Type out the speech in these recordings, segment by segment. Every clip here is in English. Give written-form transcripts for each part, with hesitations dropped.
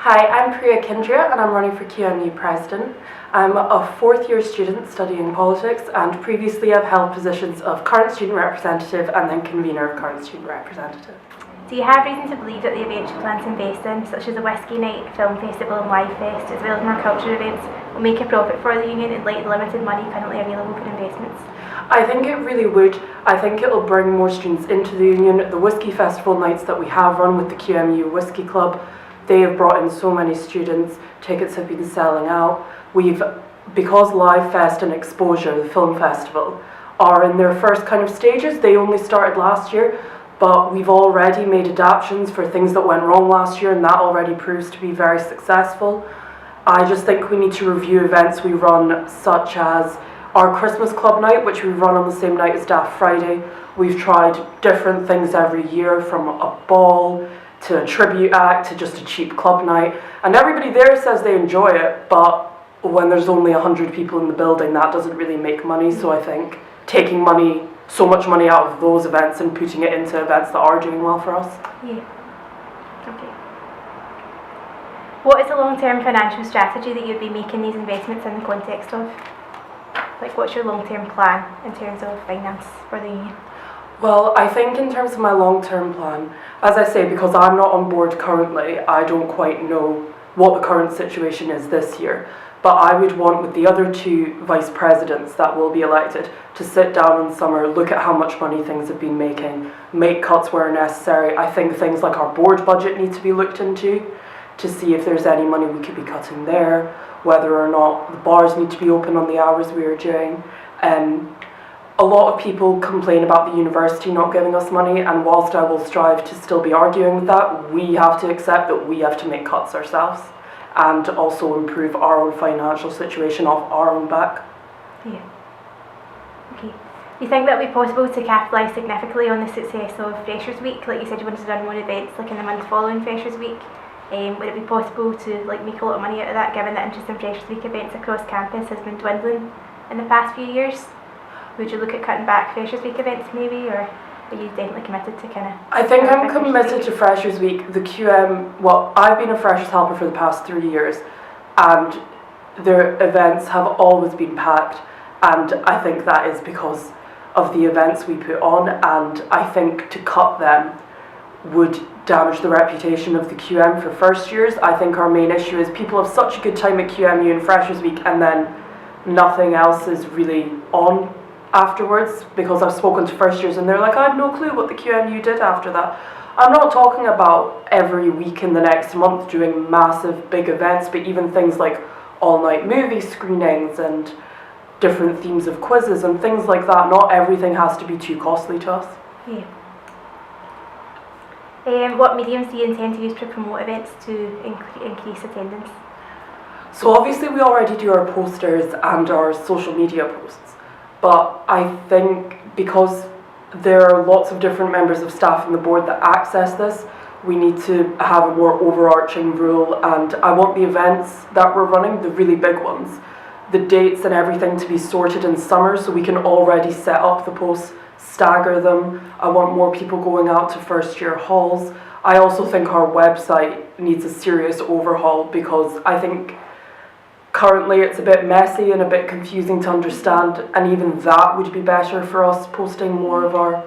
Hi, I'm Priya Khindria and I'm running for QMU President. I'm a fourth year student studying politics, and previously I've held positions of current student representative and then convener of current student representative. Do you have reason to believe that the events you plan to invest in, such as the Whisky Night, Film Festival and Live Fest, as well as more cultural events, will make a profit for the union in light of the limited money currently available for investments? I think it really would. I think it will bring more students into the union. The Whisky Festival nights that we have run with the QMU Whisky Club, they have brought in so many students, tickets have been selling out. Because Live Fest and Exposure, the film festival, are in their first kind of stages, they only started last year, but we've already made adaptations for things that went wrong last year, and that already proves to be very successful. I just think we need to review events we run, such as our Christmas Club night, which we run on the same night as Daft Friday. We've tried different things every year, from a ball to a tribute act to just a cheap club night, and everybody there says they enjoy it, but when there's only 100 people in the building, that doesn't really make money. So I think taking so much money out of those events and putting it into events that are doing well for us. Yeah. Okay. What is the long-term financial strategy that you'd be making these investments in the context of? Like, what's your long-term plan in terms of finance for the union? Well, I think in terms of my long-term plan, as I say, because I'm not on board currently, I don't quite know what the current situation is this year. But I would want, with the other two vice presidents that will be elected, to sit down in summer, look at how much money things have been making, make cuts where necessary. I think things like our board budget need to be looked into to see if there's any money we could be cutting there, whether or not the bars need to be open on the hours we are doing. A lot of people complain about the university not giving us money, and whilst I will strive to still be arguing with that, we have to accept that we have to make cuts ourselves and also improve our own financial situation off our own back. Yeah. Okay. Do you think that would be possible to capitalise significantly on the success of Freshers Week? Like you said, you wanted to run more events like in the month following Freshers Week. Would it be possible to make a lot of money out of that, given that interest in Freshers Week events across campus has been dwindling in the past few years? Would you look at cutting back Freshers Week events maybe, or are you definitely committed to kind of... I think I'm committed to Freshers Week. I've been a Freshers helper for the past 3 years, and their events have always been packed, and I think that is because of the events we put on, and I think to cut them would damage the reputation of the QM for first years. I think our main issue is people have such a good time at QMU and Freshers Week, and then nothing else is really on afterwards, because I've spoken to first years and they're like, I had no clue what the QMU did after that. I'm not talking about every week in the next month doing massive big events, but even things like all-night movie screenings and different themes of quizzes and things like that. Not everything has to be too costly to us. Yeah. What mediums do you intend to use to promote events to increase attendance? So obviously we already do our posters and our social media posts. But I think because there are lots of different members of staff on the board that access this, we need to have a more overarching rule, and I want the events that we're running, the really big ones, the dates and everything to be sorted in summer so we can already set up the posts, stagger them. I want more people going out to first year halls. I also think our website needs a serious overhaul, because I think currently it's a bit messy and a bit confusing to understand, and even that would be better for us posting more of our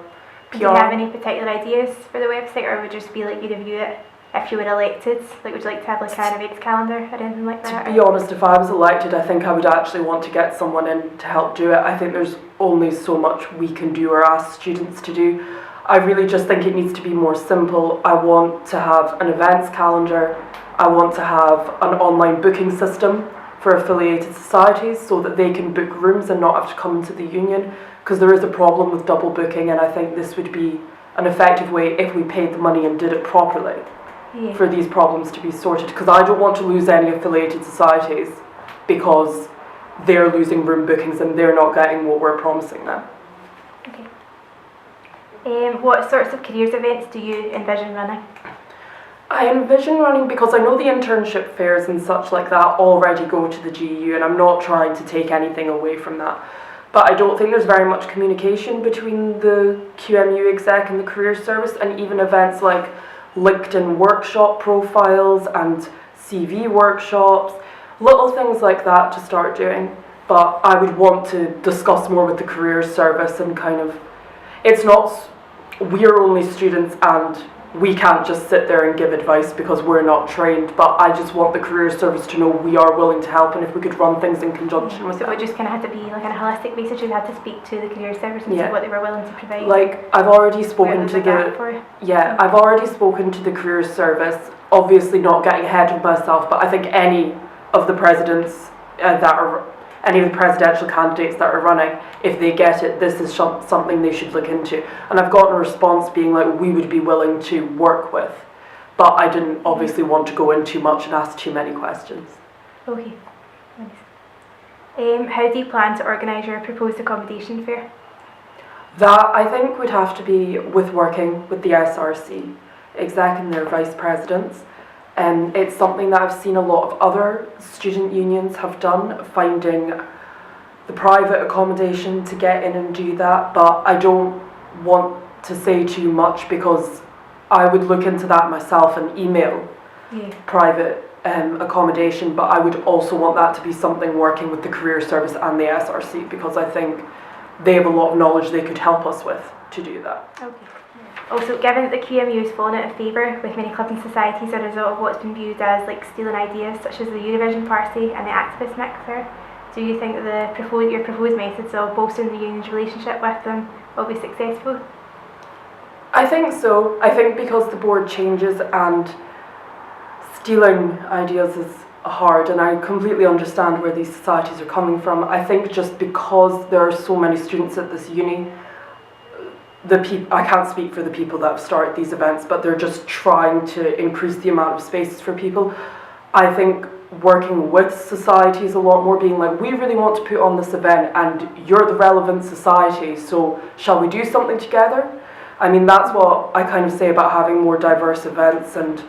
PR. Do you have any particular ideas for the website, or would it just be like you review it if you were elected? Like, would you like to have like an events calendar or anything like that? To be honest, if I was elected, I think I would actually want to get someone in to help do it. I think there's only so much we can do or ask students to do. I really just think it needs to be more simple. I want to have an events calendar. I want to have an online booking system for affiliated societies so that they can book rooms and not have to come into the union, because there is a problem with double booking, and I think this would be an effective way if we paid the money and did it properly for these problems to be sorted, because I don't want to lose any affiliated societies because they're losing room bookings and they're not getting what we're promising them. Okay. What sorts of careers events do you envision running? I envision running, because I know the internship fairs and such like that already go to the GU, and I'm not trying to take anything away from that. But I don't think there's very much communication between the QMU exec and the career service, and even events like LinkedIn workshop profiles and CV workshops, little things like that to start doing. But I would want to discuss more with the careers service and kind of, it's not, we're only students and we can't just sit there and give advice because we're not trained, but I just want the careers service to know we are willing to help, and if we could run things in conjunction with them. it. So it just kind of had to be like a holistic basis. You had to speak to the careers service and see what they were willing to provide. Like, I've already spoken to I've already spoken to the careers service, obviously not getting ahead of myself, but I think any of the presidents any of the presidential candidates that are running, if they get it, this is something they should look into. And I've gotten a response being like, we would be willing to work with. But I didn't obviously want to go in too much and ask too many questions. Okay, nice. How do you plan to organise your proposed accommodation fair? That, I think, would have to be with working with the SRC, exec and their vice presidents. And it's something that I've seen a lot of other student unions have done, finding the private accommodation to get in and do that. But I don't want to say too much because I would look into that myself and email private accommodation. But I would also want that to be something working with the career service and the SRC, because I think they have a lot of knowledge they could help us with to do that. Okay. Also, given that the QMU has fallen out of favour with many clubs and societies as a result of what's been viewed as like stealing ideas such as the Eurovision party and the activist mixer, do you think that your proposed methods of bolstering the union's relationship with them will be successful? I think so. I think because the board changes and stealing ideas is hard, and I completely understand where these societies are coming from. I think just because there are so many students at this uni, I can't speak for the people that have started these events, but they're just trying to increase the amount of spaces for people. I think working with societies a lot more, being like, we really want to put on this event and you're the relevant society, so shall we do something together? I mean, that's what I kind of say about having more diverse events, and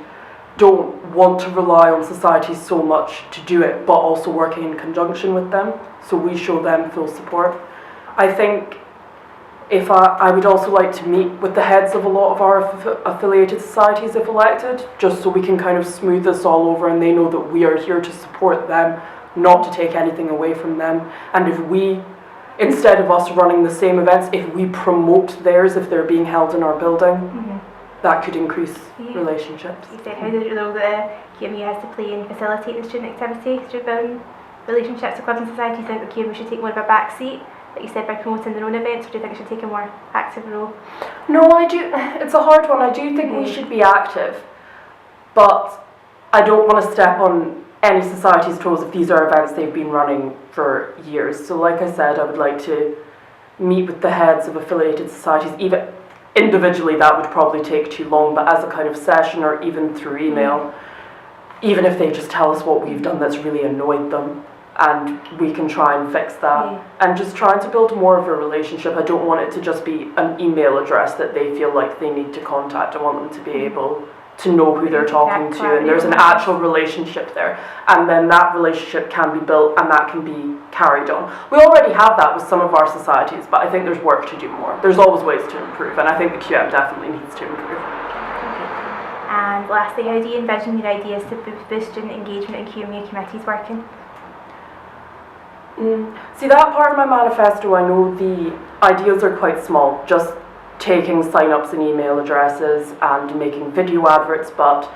don't want to rely on societies so much to do it, but also working in conjunction with them, so we show them full support. I think if I would also like to meet with the heads of a lot of our affiliated societies if elected, just so we can kind of smooth this all over and they know that we are here to support them, not to take anything away from them. And if we, instead of us running the same events, if we promote theirs, if they're being held in our building, that could increase relationships. You said how the role that QMU has to play in facilitating student activity through building relationships with clubs and societies. Do you think the QMU should take more of a back seat, like you said, by promoting their own events, or do you think it should take a more active role? No, I do. It's a hard one. I do think we should be active, but I don't want to step on any society's toes if these are events they've been running for years. So like I said, I would like to meet with the heads of affiliated societies. Even individually, that would probably take too long, but as a kind of session or even through email, even if they just tell us what we've done that's really annoyed them, and we can try and fix that, and just trying to build more of a relationship. I don't want it to just be an email address that they feel like they need to contact. I want them to be able to know who they're talking to, and there's an actual relationship there, and then that relationship can be built and that can be carried on. We already have that with some of our societies, but I think there's work to do more. There's always ways to improve, and I think the QM definitely needs to improve. And lastly, how do you envision your ideas to boost student engagement in QMU committees working? See, that part of my manifesto, I know the ideas are quite small, just taking sign-ups and email addresses and making video adverts, but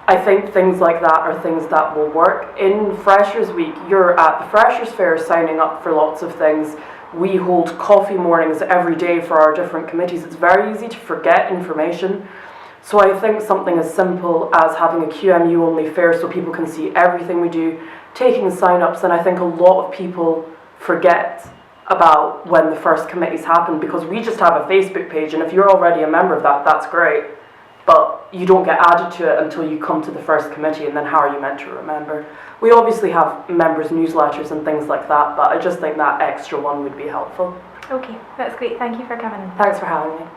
I think things like that are things that will work. In Freshers Week, you're at the Freshers Fair signing up for lots of things. We hold coffee mornings every day for our different committees. It's very easy to forget information. So I think something as simple as having a QMU only fair so people can see everything we do, taking sign-ups, and I think a lot of people forget about when the first committees happen, because we just have a Facebook page, and if you're already a member of that, that's great, but you don't get added to it until you come to the first committee, and then how are you meant to remember? We obviously have members' newsletters and things like that, but I just think that extra one would be helpful. Okay, that's great. Thank you for coming in. Thanks for having me.